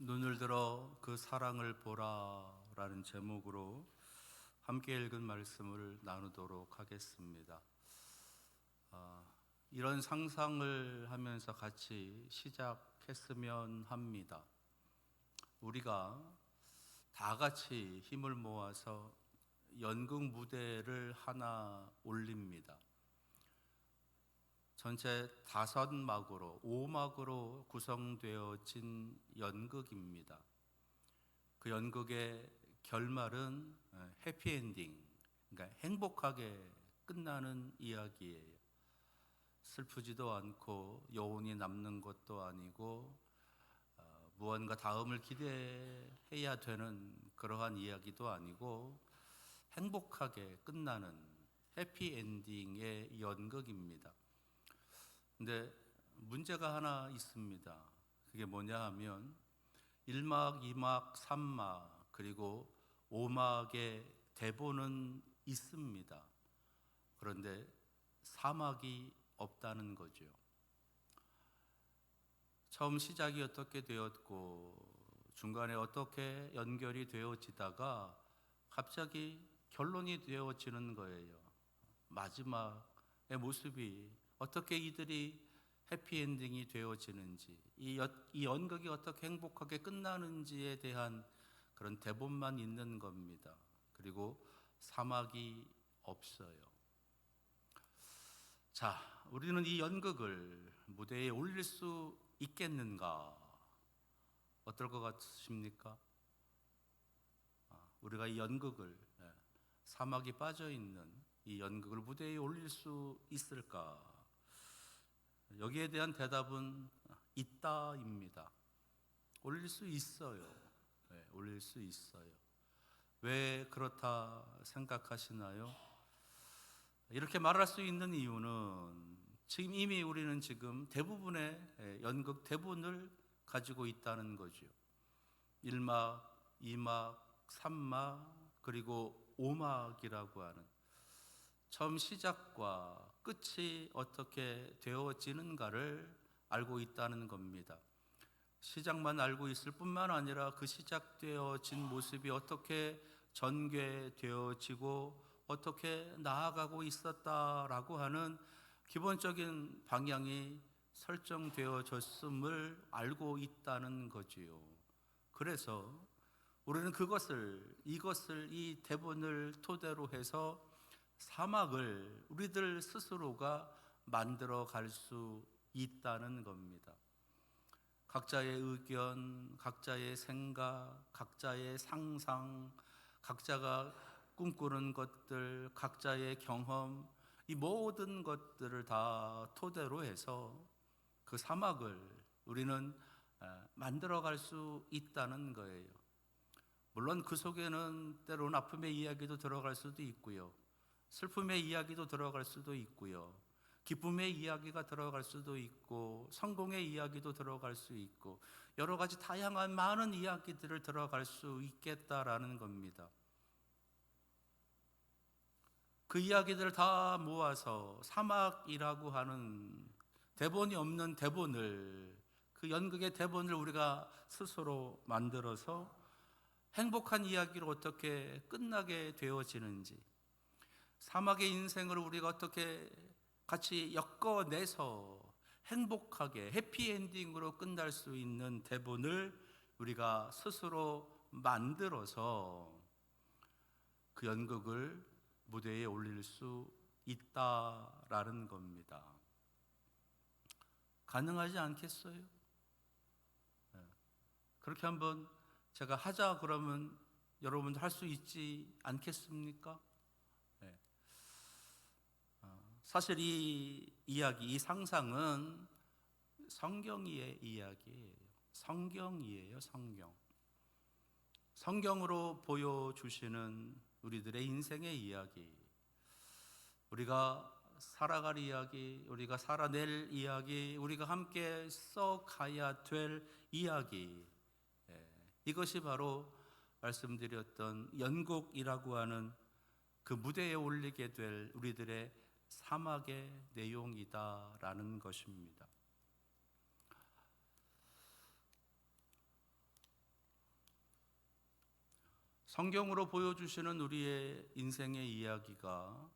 눈을 들어 그 사랑을 보라라는 제목으로 함께 읽은 말씀을 나누도록 하겠습니다. 이런 상상을 하면서 같이 시작했으면 합니다. 우리가 다 같이 힘을 모아서 연극 무대를 하나 올립니다. 전체 5막으로 5막으로 구성되어진 연극입니다. 그 연극의 결말은 해피엔딩, 그러니까 행복하게 끝나는 이야기예요. 슬프지도 않고 여운이 남는 것도 아니고 무언가 다음을 기대해야 되는 그러한 이야기도 아니고 행복하게 끝나는 해피엔딩의 연극입니다. 근데 문제가 하나 있습니다. 그게 뭐냐 하면 1막, 2막, 3막 그리고 5막의 대본은 있습니다. 그런데 4막이 없다는 거죠. 처음 시작이 어떻게 되었고 중간에 어떻게 연결이 되어지다가 갑자기 결론이 되어지는 거예요. 마지막의 모습이 어떻게 이들이 해피엔딩이 되어지는지, 이 연극이 어떻게 행복하게 끝나는지에 대한 그런 대본만 있는 겁니다. 그리고 사막이 없어요. 자, 우리는 이 연극을 무대에 올릴 수 있겠는가? 어떨 것 같으십니까? 우리가 이 연극을, 사막이 빠져있는 이 연극을 무대에 올릴 수 있을까? 여기에 대한 대답은 있다입니다. 올릴 수 있어요. 올릴 수 있어요. 왜 그렇다 생각하시나요? 이렇게 말할 수 있는 이유는 지금 이미 우리는 지금 대부분의 연극 대본을 가지고 있다는 거죠. 1막, 2막, 3막, 그리고 5막이라고 하는 처음 시작과 끝이 어떻게 되어지는가를 알고 있다는 겁니다. 시작만 알고 있을 뿐만 아니라 그 시작되어진 모습이 어떻게 전개되어지고 어떻게 나아가고 있었다라고 하는 기본적인 방향이 설정되어졌음을 알고 있다는 거지요. 그래서 우리는 이 대본을 토대로 해서 사막을 우리들 스스로가 만들어 갈 수 있다는 겁니다. 각자의 의견, 각자의 생각, 각자의 상상, 각자가 꿈꾸는 것들, 각자의 경험, 이 모든 것들을 다 토대로 해서 그 사막을 우리는 만들어 갈 수 있다는 거예요. 물론 그 속에는 때로는 아픔의 이야기도 들어갈 수도 있고요. 슬픔의 이야기도 들어갈 수도 있고요. 기쁨의 이야기가 들어갈 수도 있고 성공의 이야기도 들어갈 수 있고 여러 가지 다양한 많은 이야기들을 들어갈 수 있겠다라는 겁니다. 그 이야기들을 다 모아서 사막이라고 하는 대본이 없는 대본을 그 연극의 대본을 우리가 스스로 만들어서 행복한 이야기로 어떻게 끝나게 되어지는지 사막의 인생을 우리가 어떻게 같이 엮어내서 행복하게 해피엔딩으로 끝날 수 있는 대본을 우리가 스스로 만들어서 그 연극을 무대에 올릴 수 있다라는 겁니다. 가능하지 않겠어요? 그렇게 한번 제가 하자 그러면 여러분도 할 수 있지 않겠습니까? 사실 이 이야기, 이 상상은 성경의 이야기예요. 성경이에요, 성경. 성경으로 보여주시는 우리들의 인생의 이야기, 우리가 살아갈 이야기, 우리가 살아낼 이야기, 우리가 함께 써가야 될 이야기, 이것이 바로 말씀드렸던 연극이라고 하는 그 무대에 올리게 될 우리들의 사막의 내용이다라는 것입니다. 성경으로 보여주시는 우리의 인생의 이야기가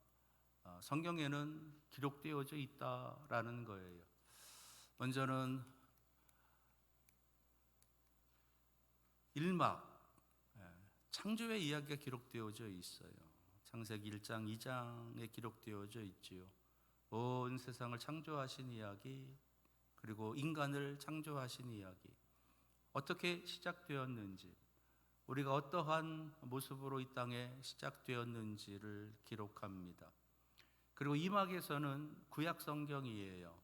성경에는 기록되어져 있다라는 거예요. 먼저는 일막, 창조의 이야기가 기록되어져 있어요. 창세기 1장, 2장에 기록되어져 있지요. 온 세상을 창조하신 이야기, 그리고 인간을 창조하신 이야기, 어떻게 시작되었는지, 우리가 어떠한 모습으로 이 땅에 시작되었는지를 기록합니다. 그리고 이 막에서는 구약 성경이에요.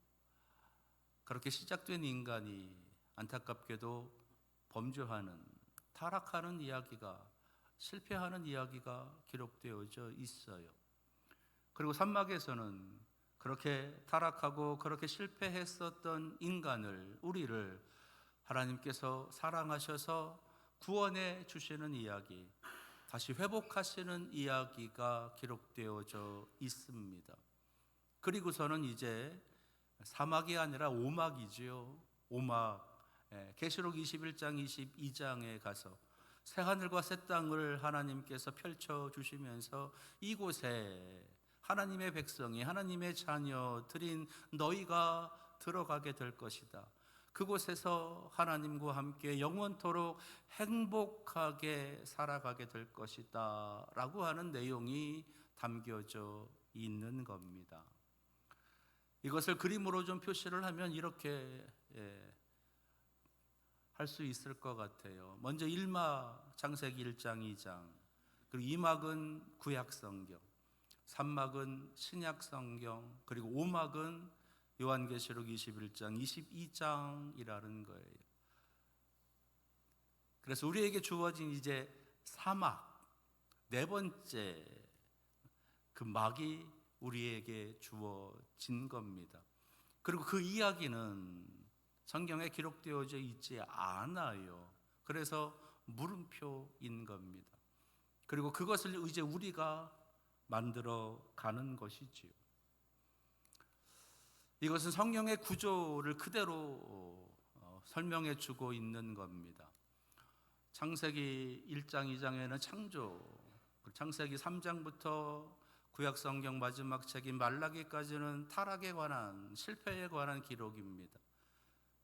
그렇게 시작된 인간이 안타깝게도 범죄하는, 타락하는 이야기가, 실패하는 이야기가 기록되어져 있어요. 그리고 산막에서는 그렇게 타락하고 그렇게 실패했었던 인간을, 우리를 하나님께서 사랑하셔서 구원해 주시는 이야기, 다시 회복하시는 이야기가 기록되어져 있습니다. 그리고서는 이제 사막이 아니라 오막이지요. 오막. 계시록 21장 22장에 가서 새하늘과 새 땅을 하나님께서 펼쳐 주시면서 이곳에 하나님의 백성이, 하나님의 자녀들인 너희가 들어가게 될 것이다. 그곳에서 하나님과 함께 영원토록 행복하게 살아가게 될 것이다 라고 하는 내용이 담겨져 있는 겁니다. 이것을 그림으로 좀 표시를 하면 이렇게 할 수 있을 것 같아요. 먼저 1막, 창세기 1장 2장, 그리고 2막은 구약성경, 3막은 신약성경, 그리고 5막은 요한계시록 21장, 22장이라는 거예요. 그래서 우리에게 주어진 이제 사막, 네 번째 그 막이 우리에게 주어진 겁니다. 그리고 그 이야기는 성경에 기록되어져 있지 않아요. 그래서 물음표인 겁니다. 그리고 그것을 이제 우리가 만들어 가는 것이지요. 이것은 성경의 구조를 그대로 설명해 주고 있는 겁니다. 창세기 1장 2장에는 창조, 창세기 3장부터 구약 성경 마지막 책인 말라기까지는 타락에 관한, 실패에 관한 기록입니다.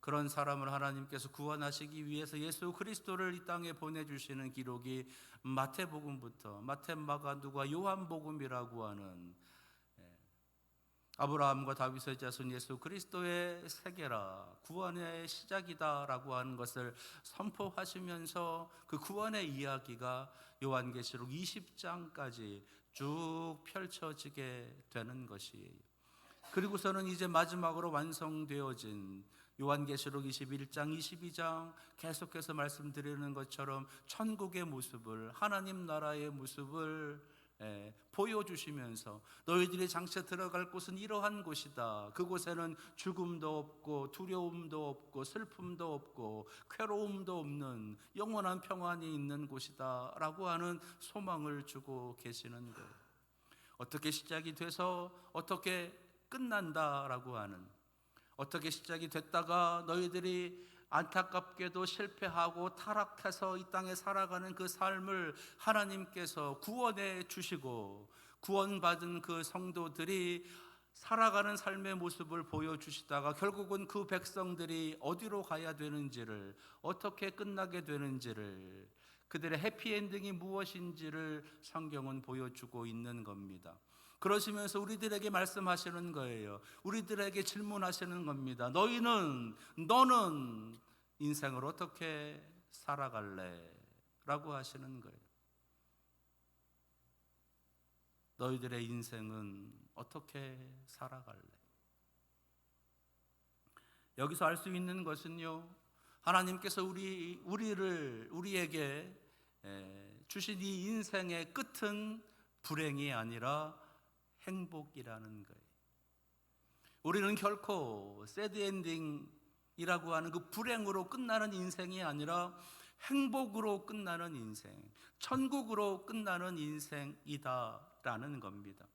그런 사람을 하나님께서 구원하시기 위해서 예수 그리스도를 이 땅에 보내주시는 기록이 마태복음부터, 마태, 마가, 누가, 요한복음이라고 하는 아브라함과 다윗의 자손 예수 그리스도의 세계라, 구원의 시작이다라고 하는 것을 선포하시면서 그 구원의 이야기가 요한계시록 20장까지 쭉 펼쳐지게 되는 것이에요. 그리고서는 이제 마지막으로 완성되어진 요한계시록 21장, 22장 계속해서 말씀드리는 것처럼 천국의 모습을, 하나님 나라의 모습을 보여주시면서 너희들이 장차 들어갈 곳은 이러한 곳이다. 그곳에는 죽음도 없고 두려움도 없고 슬픔도 없고 괴로움도 없는 영원한 평안이 있는 곳이다 라고 하는 소망을 주고 계시는 거예요. 어떻게 시작이 돼서 어떻게 끝난다라고 하는, 어떻게 시작이 됐다가 너희들이 안타깝게도 실패하고 타락해서 이 땅에 살아가는 그 삶을 하나님께서 구원해 주시고 구원받은 그 성도들이 살아가는 삶의 모습을 보여주시다가 결국은 그 백성들이 어디로 가야 되는지를, 어떻게 끝나게 되는지를, 그들의 해피엔딩이 무엇인지를 성경은 보여주고 있는 겁니다. 그러시면서 우리들에게 말씀하시는 거예요. 우리들에게 질문하시는 겁니다. 너는 인생을 어떻게 살아갈래? 라고 하시는 거예요. 너희들의 인생은 어떻게 살아갈래? 여기서 알 수 있는 것은요, 하나님께서 우리에게 주신 이 인생의 끝은 불행이 아니라 행복이라는 거예요. 우리는 결코 새드 엔딩이라고 하는 그 불행으로 끝나는 인생이 아니라 행복으로 끝나는 인생, 천국으로 끝나는 인생이다라는 겁니다.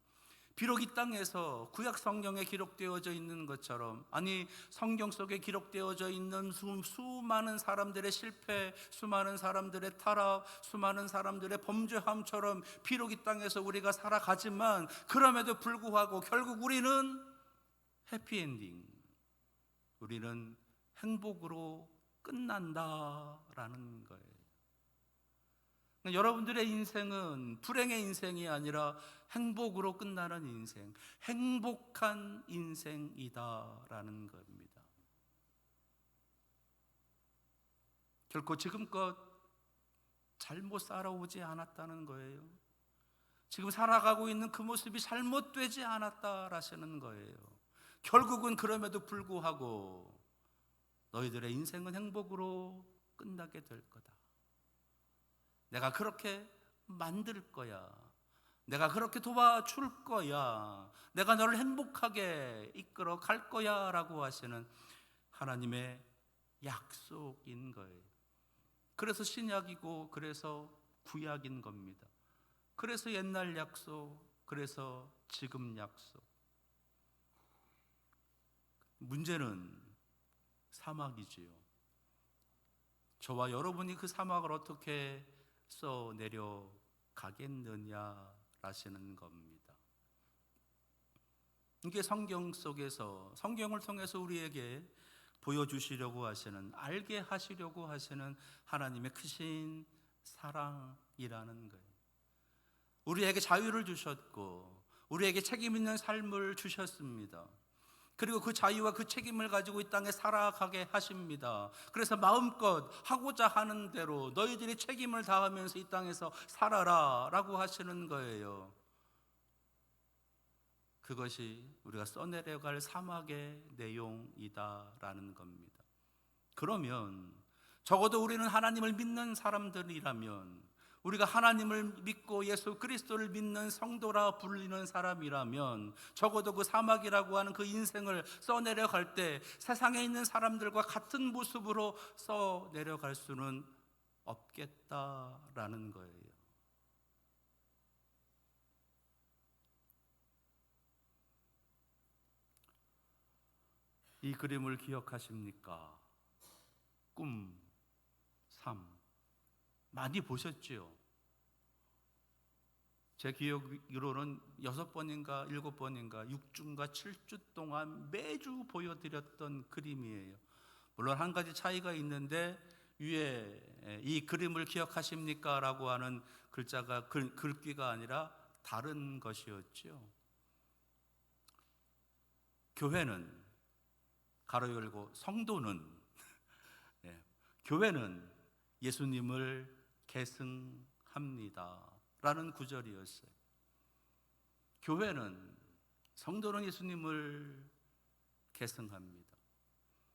비록 이 땅에서 구약 성경에 기록되어져 있는 것처럼, 아니 성경 속에 기록되어져 있는 수많은 사람들의 실패, 수많은 사람들의 타락, 수많은 사람들의 범죄함처럼 비록 이 땅에서 우리가 살아가지만, 그럼에도 불구하고 결국 우리는 해피엔딩, 우리는 행복으로 끝난다라는 거예요. 여러분들의 인생은 불행의 인생이 아니라 행복으로 끝나는 인생, 행복한 인생이다라는 겁니다. 결코 지금껏 잘못 살아오지 않았다는 거예요. 지금 살아가고 있는 그 모습이 잘못되지 않았다라시는 거예요. 결국은 그럼에도 불구하고 너희들의 인생은 행복으로 끝나게 될 거다. 내가 그렇게 만들 거야. 내가 그렇게 도와줄 거야. 내가 너를 행복하게 이끌어 갈 거야 라고 하시는 하나님의 약속인 거예요. 그래서 신약이고 그래서 구약인 겁니다. 그래서 옛날 약속, 그래서 지금 약속. 문제는 사막이지요. 저와 여러분이 그 사막을 어떻게 써내려 가겠느냐라시는 겁니다. 이게 성경 속에서, 성경을 통해서 우리에게 보여주시려고 하시는, 알게 하시려고 하시는 하나님의 크신 사랑이라는 거예요. 우리에게 자유를 주셨고 우리에게 책임 있는 삶을 주셨습니다. 그리고 그 자유와 그 책임을 가지고 이 땅에 살아가게 하십니다. 그래서 마음껏 하고자 하는 대로 너희들이 책임을 다하면서 이 땅에서 살아라 라고 하시는 거예요. 그것이 우리가 써내려갈 사막의 내용이다라는 겁니다. 그러면 적어도 우리는 하나님을 믿는 사람들이라면, 우리가 하나님을 믿고 예수 그리스도를 믿는 성도라 불리는 사람이라면, 적어도 그 사막이라고 하는 그 인생을 써내려갈 때 세상에 있는 사람들과 같은 모습으로 써내려갈 수는 없겠다라는 거예요. 이 그림을 기억하십니까? 꿈, 삶 많이 보셨지요? 제 기억으로는 6번인가 7번인가 6주인가 7주 동안 매주 보여드렸던 그림이에요. 물론 한 가지 차이가 있는데, 위에 이 그림을 기억하십니까? 라고 하는 글자가 글귀가 아니라 다른 것이었죠. 교회는, 가로 열고 성도는, 교회는 예수님을 계승합니다 라는 구절이었어요. 교회는, 성도는 예수님을 계승합니다.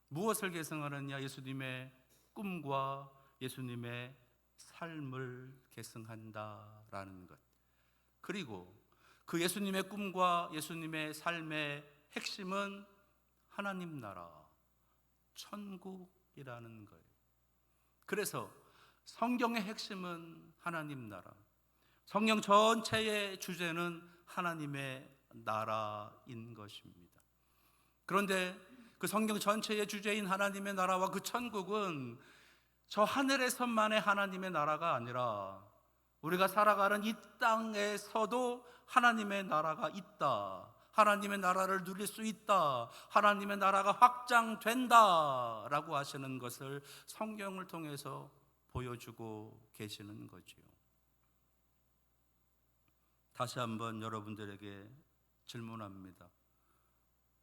무엇을 계승하느냐? 예수님의 꿈과 예수님의 삶을 계승한다라는 것. 그리고 그 예수님의 꿈과 예수님의 삶의 핵심은 하나님 나라, 천국이라는 거예요. 그래서 성경의 핵심은 하나님 나라, 성경 전체의 주제는 하나님의 나라인 것입니다. 그런데 그 성경 전체의 주제인 하나님의 나라와 그 천국은 저 하늘에서만의 하나님의 나라가 아니라 우리가 살아가는 이 땅에서도 하나님의 나라가 있다, 하나님의 나라를 누릴 수 있다, 하나님의 나라가 확장된다 라고 하시는 것을 성경을 통해서 보여주고 계시는 거지요. 다시 한번 여러분들에게 질문합니다.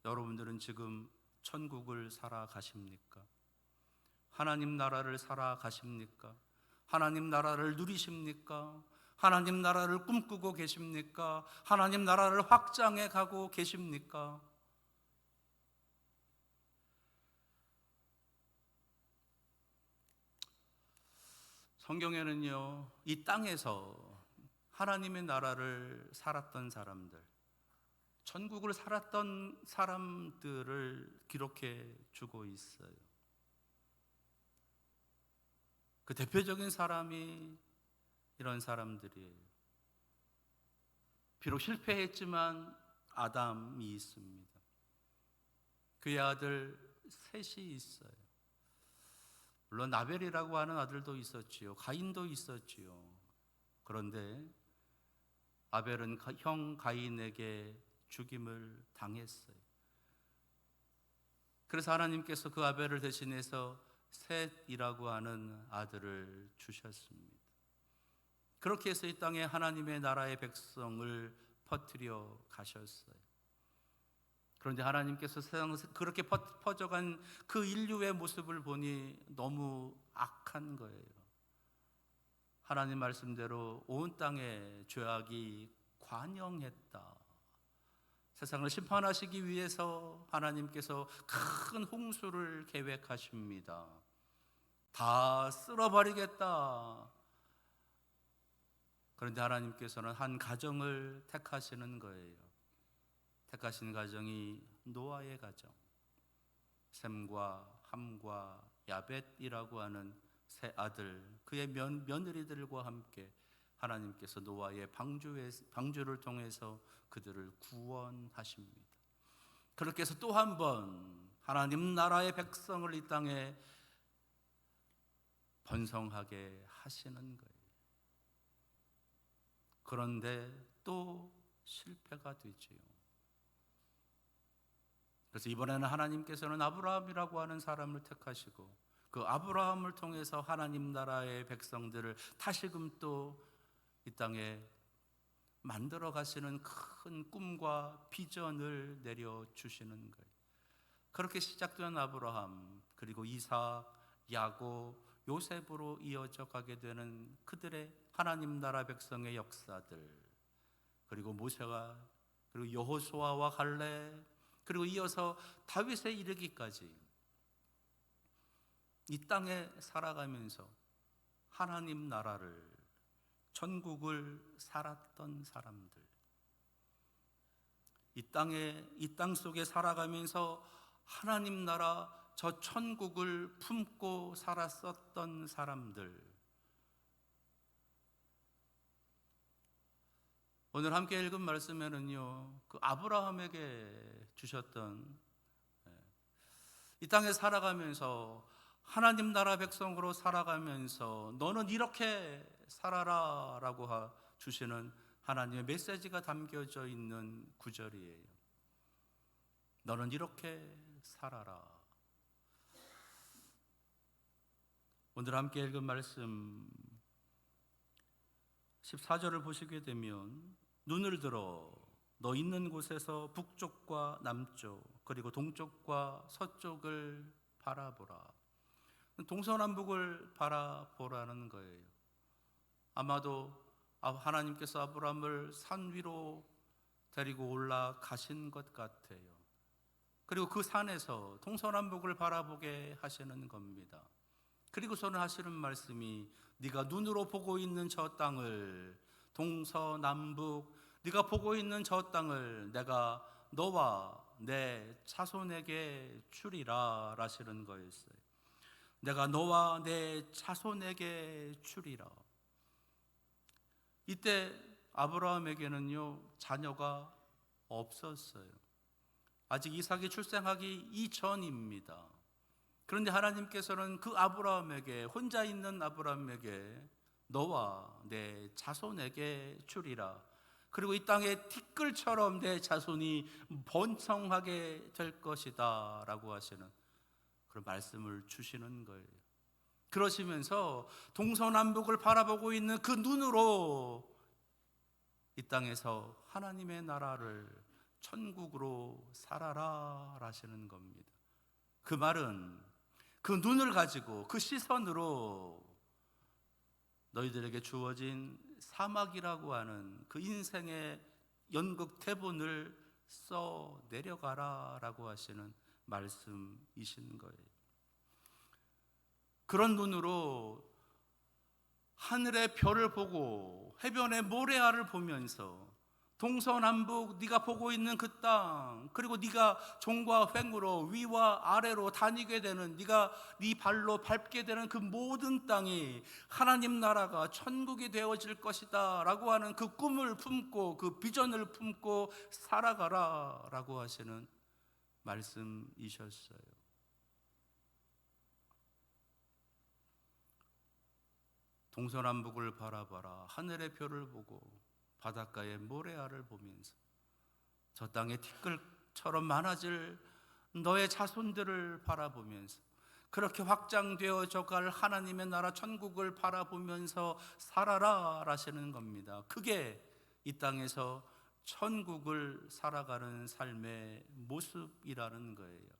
여러분들은 지금 천국을 살아가십니까? 하나님 나라를 살아가십니까? 하나님 나라를 누리십니까? 하나님 나라를 꿈꾸고 계십니까? 하나님 나라를 확장해 가고 계십니까? 성경에는요, 이 땅에서 하나님의 나라를 살았던 사람들, 천국을 살았던 사람들을 기록해 주고 있어요. 그 대표적인 사람이 이런 사람들이에요. 비록 실패했지만 아담이 있습니다. 그의 아들 셋이 있어요. 물론 아벨이라고 하는 아들도 있었지요. 가인도 있었지요. 그런데 아벨은 형 가인에게 죽임을 당했어요. 그래서 하나님께서 그 아벨을 대신해서 셋이라고 하는 아들을 주셨습니다. 그렇게 해서 이 땅에 하나님의 나라의 백성을 퍼뜨려 가셨어요. 그런데 하나님께서 세상에서 그렇게 퍼져간 그 인류의 모습을 보니 너무 악한 거예요. 하나님 말씀대로 온 땅에 죄악이 관영했다. 세상을 심판하시기 위해서 하나님께서 큰 홍수를 계획하십니다. 다 쓸어버리겠다. 그런데 하나님께서는 한 가정을 택하시는 거예요. 택하신 가정이 노아의 가정, 셈과 함과 야벳이라고 하는 세 아들, 그의 며느리들과 함께 하나님께서 노아의 방주를 통해서 그들을 구원하십니다. 그렇게 해서 또 한 번 하나님 나라의 백성을 이 땅에 번성하게 하시는 거예요. 그런데 또 실패가 되지요. 그래서 이번에는 하나님께서는 아브라함이라고 하는 사람을 택하시고 그 아브라함을 통해서 하나님 나라의 백성들을 다시금 또 이 땅에 만들어 가시는 큰 꿈과 비전을 내려주시는 거예요. 그렇게 시작된 아브라함, 그리고 이삭, 야곱, 요셉으로 이어져 가게 되는 그들의 하나님 나라 백성의 역사들, 그리고 모세와 그리고 여호수아와 갈렙, 그리고 이어서 다윗에 이르기까지 이 땅에 살아가면서 하나님 나라를, 천국을 살았던 사람들, 이 땅 속에 살아가면서 하나님 나라 저 천국을 품고 살았었던 사람들, 오늘 함께 읽은 말씀에는요, 그 아브라함에게 주셨던 이 땅에 살아가면서 하나님 나라 백성으로 살아가면서 너는 이렇게 살아라 라고 주시는 하나님의 메시지가 담겨져 있는 구절이에요. 너는 이렇게 살아라. 오늘 함께 읽은 말씀 14절을 보시게 되면 눈을 들어 너 있는 곳에서 북쪽과 남쪽 그리고 동쪽과 서쪽을 바라보라. 동서남북을 바라보라는 거예요. 아마도 하나님께서 아브라함을 산 위로 데리고 올라가신 것 같아요. 그리고 그 산에서 동서남북을 바라보게 하시는 겁니다. 그리고서는 하시는 말씀이 네가 눈으로 보고 있는 저 땅을, 동서남북 네가 보고 있는 저 땅을 내가 너와 내 자손에게 주리라 라시는 거였어요. 내가 너와 내 자손에게 주리라. 이때 아브라함에게는요 자녀가 없었어요. 아직 이삭이 출생하기 이전입니다. 그런데 하나님께서는 그 아브라함에게, 혼자 있는 아브라함에게 너와 내 자손에게 주리라. 그리고 이 땅에 티끌처럼 내 자손이 번성하게 될 것이다 라고 하시는 그런 말씀을 주시는 거예요. 그러시면서 동서남북을 바라보고 있는 그 눈으로 이 땅에서 하나님의 나라를 천국으로 살아라 라시는 겁니다. 그 말은 그 눈을 가지고 그 시선으로 너희들에게 주어진 사막이라고 하는 그 인생의 연극 대본을 써 내려가라 라고 하시는 말씀이신 거예요. 그런 눈으로 하늘의 별을 보고 해변의 모래알을 보면서 동서남북 네가 보고 있는 그 땅, 그리고 네가 종과 횡으로 위와 아래로 다니게 되는, 네가 네 발로 밟게 되는 그 모든 땅이 하나님 나라가 천국이 되어질 것이다 라고 하는 그 꿈을 품고 그 비전을 품고 살아가라 라고 하시는 말씀이셨어요. 동서남북을 바라봐라. 하늘의 별을 보고 바닷가의 모래알을 보면서 저 땅에 티끌처럼 많아질 너의 자손들을 바라보면서 그렇게 확장되어져 갈 하나님의 나라 천국을 바라보면서 살아라 라시는 겁니다. 그게 이 땅에서 천국을 살아가는 삶의 모습이라는 거예요.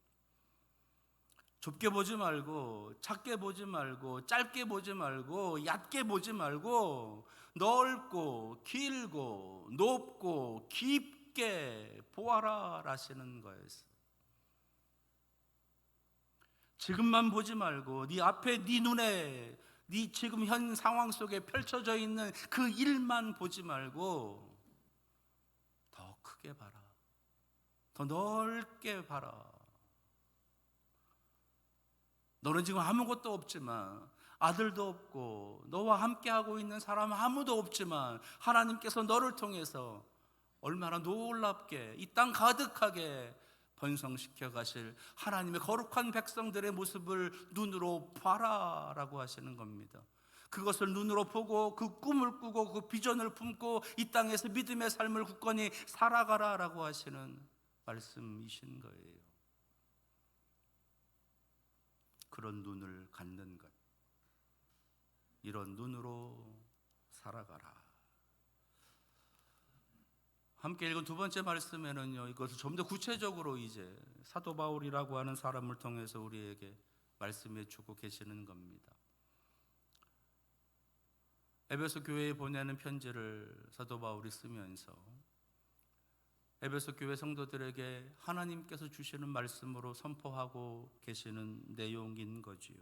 좁게 보지 말고, 작게 보지 말고, 짧게 보지 말고, 얕게 보지 말고, 넓고 길고 높고 깊게 보아라 라시는 거였어요. 지금만 보지 말고 네 앞에, 네 눈에, 네 지금 현 상황 속에 펼쳐져 있는 그 일만 보지 말고 더 크게 봐라, 더 넓게 봐라. 너는 지금 아무것도 없지만, 아들도 없고 너와 함께하고 있는 사람 아무도 없지만 하나님께서 너를 통해서 얼마나 놀랍게 이 땅 가득하게 번성시켜 가실 하나님의 거룩한 백성들의 모습을 눈으로 봐라 라고 하시는 겁니다. 그것을 눈으로 보고 그 꿈을 꾸고 그 비전을 품고 이 땅에서 믿음의 삶을 굳건히 살아가라 라고 하시는 말씀이신 거예요. 그런 눈을 갖는 것, 이런 눈으로 살아가라. 함께 읽은 두 번째 말씀에는요, 이것을 좀 더 구체적으로 이제 사도 바울이라고 하는 사람을 통해서 우리에게 말씀해 주고 계시는 겁니다. 에베소 교회에 보내는 편지를 사도 바울이 쓰면서 에베소 교회 성도들에게 하나님께서 주시는 말씀으로 선포하고 계시는 내용인 거지요.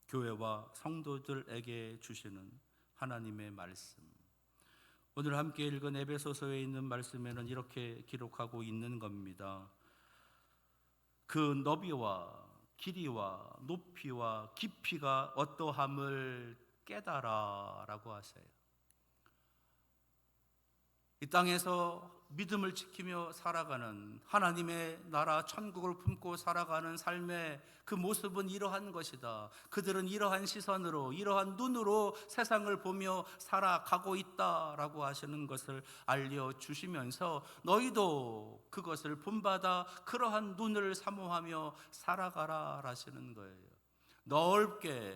교회와 성도들에게 주시는 하나님의 말씀. 오늘 함께 읽은 에베소서에 있는 말씀에는 이렇게 기록하고 있는 겁니다. 그 너비와 길이와 높이와 깊이가 어떠함을 깨달아 라고 하세요. 이 땅에서 믿음을 지키며 살아가는 하나님의 나라 천국을 품고 살아가는 삶의 그 모습은 이러한 것이다. 그들은 이러한 시선으로, 이러한 눈으로 세상을 보며 살아가고 있다라고 하시는 것을 알려주시면서 너희도 그것을 본받아 그러한 눈을 사모하며 살아가라 하시는 거예요. 넓게,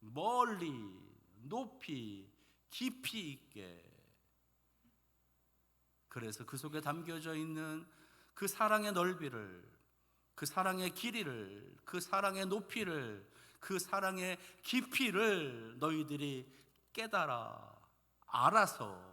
멀리, 높이, 깊이 있게. 그래서 그 속에 담겨져 있는 그 사랑의 넓이를, 그 사랑의 길이를, 그 사랑의 높이를, 그 사랑의 깊이를 너희들이 깨달아 알아서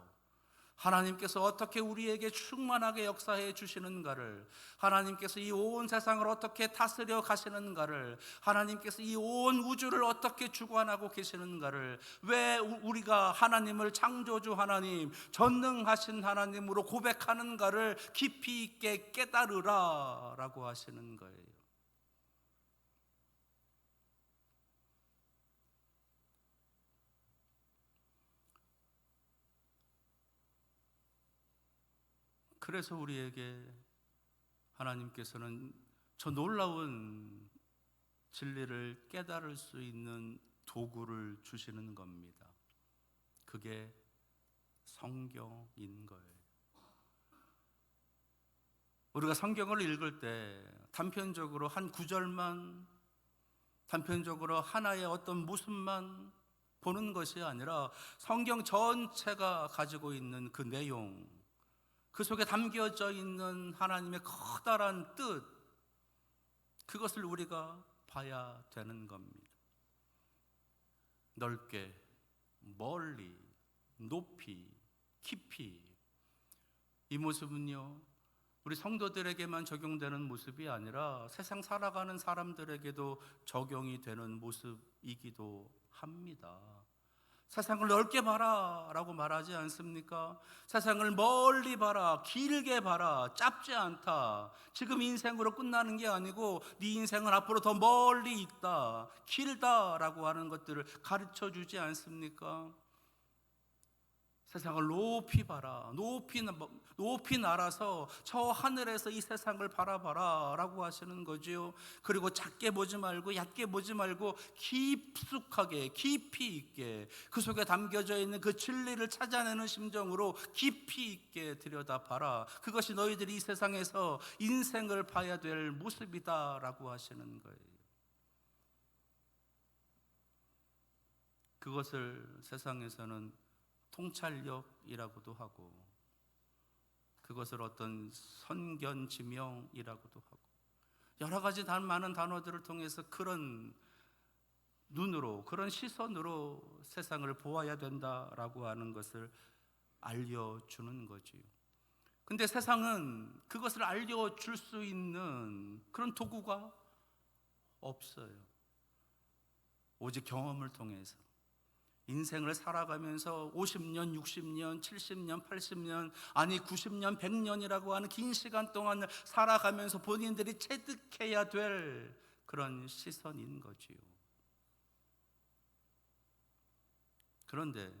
하나님께서 어떻게 우리에게 충만하게 역사해 주시는가를, 하나님께서 이 온 세상을 어떻게 다스려 가시는가를, 하나님께서 이 온 우주를 어떻게 주관하고 계시는가를, 왜 우리가 하나님을 창조주 하나님, 전능하신 하나님으로 고백하는가를 깊이 있게 깨달으라 라고 하시는 거예요. 그래서 우리에게 하나님께서는 저 놀라운 진리를 깨달을 수 있는 도구를 주시는 겁니다. 그게 성경인 거예요. 우리가 성경을 읽을 때 단편적으로 한 구절만, 단편적으로 하나의 어떤 모습만 보는 것이 아니라 성경 전체가 가지고 있는 그 내용, 그 속에 담겨져 있는 하나님의 커다란 뜻, 그것을 우리가 봐야 되는 겁니다. 넓게, 멀리, 높이, 깊이. 이 모습은요, 우리 성도들에게만 적용되는 모습이 아니라 세상 살아가는 사람들에게도 적용이 되는 모습이기도 합니다. 세상을 넓게 봐라 라고 말하지 않습니까? 세상을 멀리 봐라, 길게 봐라, 짧지 않다. 지금 인생으로 끝나는 게 아니고 네 인생은 앞으로 더 멀리 있다, 길다라고 하는 것들을 가르쳐 주지 않습니까? 세상을 높이 봐라, 높이 날아서 저 하늘에서 이 세상을 바라봐라 라고 하시는 거지요. 그리고 작게 보지 말고 얕게 보지 말고 깊숙하게 깊이 있게 그 속에 담겨져 있는 그 진리를 찾아내는 심정으로 깊이 있게 들여다봐라. 그것이 너희들이 이 세상에서 인생을 봐야 될 모습이다 라고 하시는 거예요. 그것을 세상에서는 통찰력이라고도 하고, 그것을 어떤 선견지명이라고도 하고, 여러 가지 많은 단어들을 통해서 그런 눈으로, 그런 시선으로 세상을 보아야 된다라고 하는 것을 알려주는 거지요. 근데 세상은 그것을 알려줄 수 있는 그런 도구가 없어요. 오직 경험을 통해서 인생을 살아가면서 50년, 60년, 70년, 80년, 아니 90년, 100년이라고 하는 긴 시간 동안을 살아가면서 본인들이 체득해야 될 그런 시선인 거지요. 그런데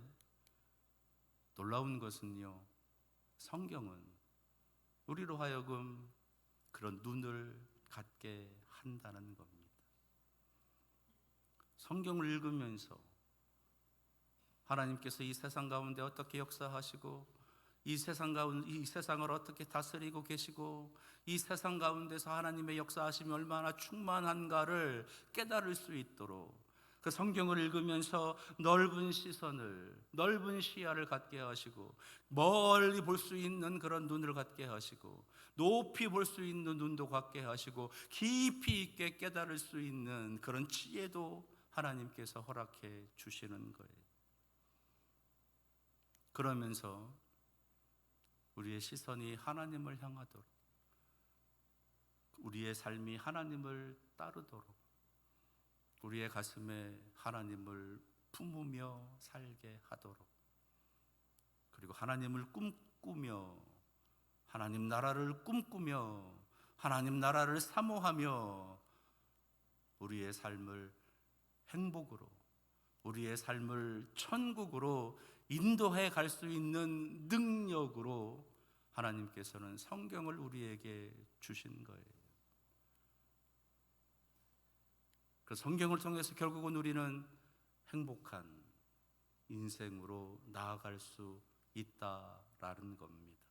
놀라운 것은요, 성경은 우리로 하여금 그런 눈을 갖게 한다는 겁니다. 성경을 읽으면서 하나님께서 이 세상 가운데 어떻게 역사하시고, 이 세상을 어떻게 다스리고 계시고, 이 세상 가운데서 하나님의 역사하심이 얼마나 충만한가를 깨달을 수 있도록 그 성경을 읽으면서 넓은 시선을, 넓은 시야를 갖게 하시고, 멀리 볼 수 있는 그런 눈을 갖게 하시고, 높이 볼 수 있는 눈도 갖게 하시고, 깊이 있게 깨달을 수 있는 그런 지혜도 하나님께서 허락해 주시는 거예요. 그러면서 우리의 시선이 하나님을 향하도록, 우리의 삶이 하나님을 따르도록, 우리의 가슴에 하나님을 품으며 살게 하도록, 그리고 하나님을 꿈꾸며, 하나님 나라를 꿈꾸며, 하나님 나라를 사모하며 우리의 삶을 행복으로, 우리의 삶을 천국으로 인도해 갈 수 있는 능력으로 하나님께서는 성경을 우리에게 주신 거예요. 그 성경을 통해서 결국은 우리는 행복한 인생으로 나아갈 수 있다라는 겁니다.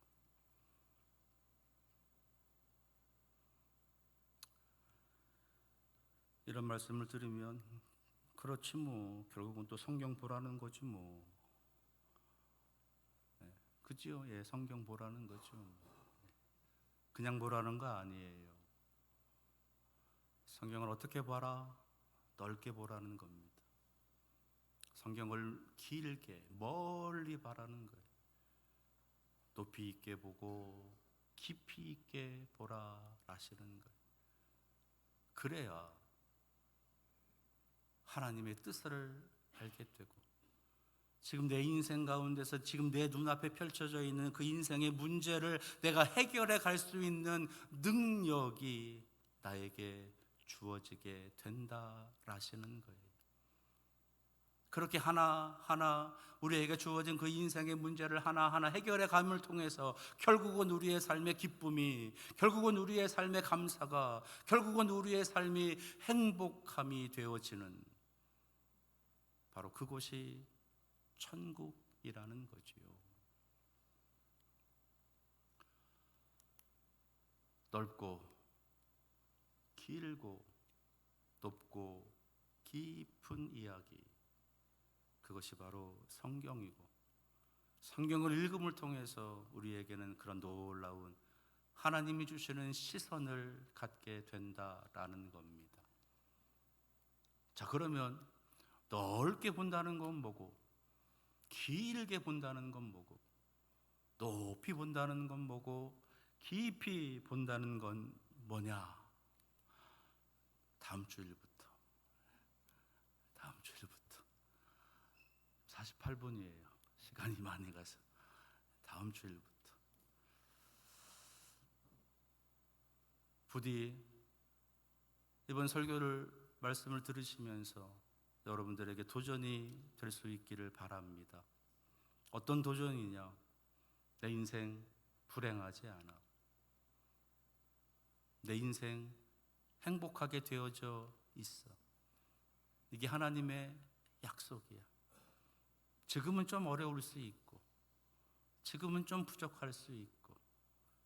이런 말씀을 들으면 그렇지 뭐, 결국은 또 성경 보라는 거지 뭐. 그죠? 예, 성경 보라는 거죠. 그냥 보라는 거 아니에요. 성경을 어떻게 봐라? 넓게 보라는 겁니다. 성경을 길게, 멀리 봐라는 거예요. 높이 있게 보고 깊이 있게 보라 하시는 거예요. 그래야 하나님의 뜻을 알게 되고, 지금 내 인생 가운데서 지금 내 눈앞에 펼쳐져 있는 그 인생의 문제를 내가 해결해 갈 수 있는 능력이 나에게 주어지게 된다라시는 거예요. 그렇게 하나하나 우리에게 주어진 그 인생의 문제를 하나하나 해결해 감을 통해서 결국은 우리의 삶의 기쁨이, 결국은 우리의 삶의 감사가, 결국은 우리의 삶이 행복함이 되어지는, 바로 그곳이 천국이라는 거지요. 넓고 길고 높고 깊은 이야기, 그것이 바로 성경이고, 성경을 읽음을 통해서 우리에게는 그런 놀라운 하나님이 주시는 시선을 갖게 된다라는 겁니다. 자, 그러면 넓게 본다는 건 뭐고, 길게 본다는 건 뭐고, 높이 본다는 건 뭐고, 깊이 본다는 건 뭐냐? 다음 주일부터 48분이에요. 시간이 많이 가서. 다음 주일부터. 부디 이번 설교를 말씀을 들으시면서 여러분들에게 도전이 될 수 있기를 바랍니다. 어떤 도전이냐? 내 인생 불행하지 않아. 내 인생 행복하게 되어져 있어. 이게 하나님의 약속이야. 지금은 좀 어려울 수 있고, 지금은 좀 부족할 수 있고,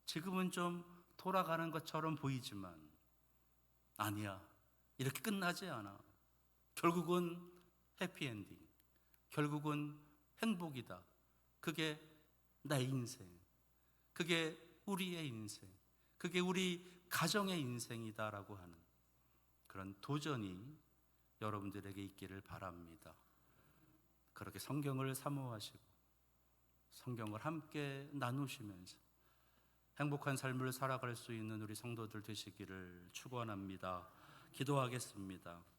지금은 좀 돌아가는 것처럼 보이지만 아니야. 이렇게 끝나지 않아. 결국은 해피엔딩. 결국은 행복이다. 그게 내 인생. 그게 우리의 인생. 그게 우리 가정의 인생이다라고 하는 그런 도전이 여러분들에게 있기를 바랍니다. 그렇게 성경을 사모하시고 성경을 함께 나누시면서 행복한 삶을 살아갈 수 있는 우리 성도들 되시기를 축원합니다. 기도하겠습니다.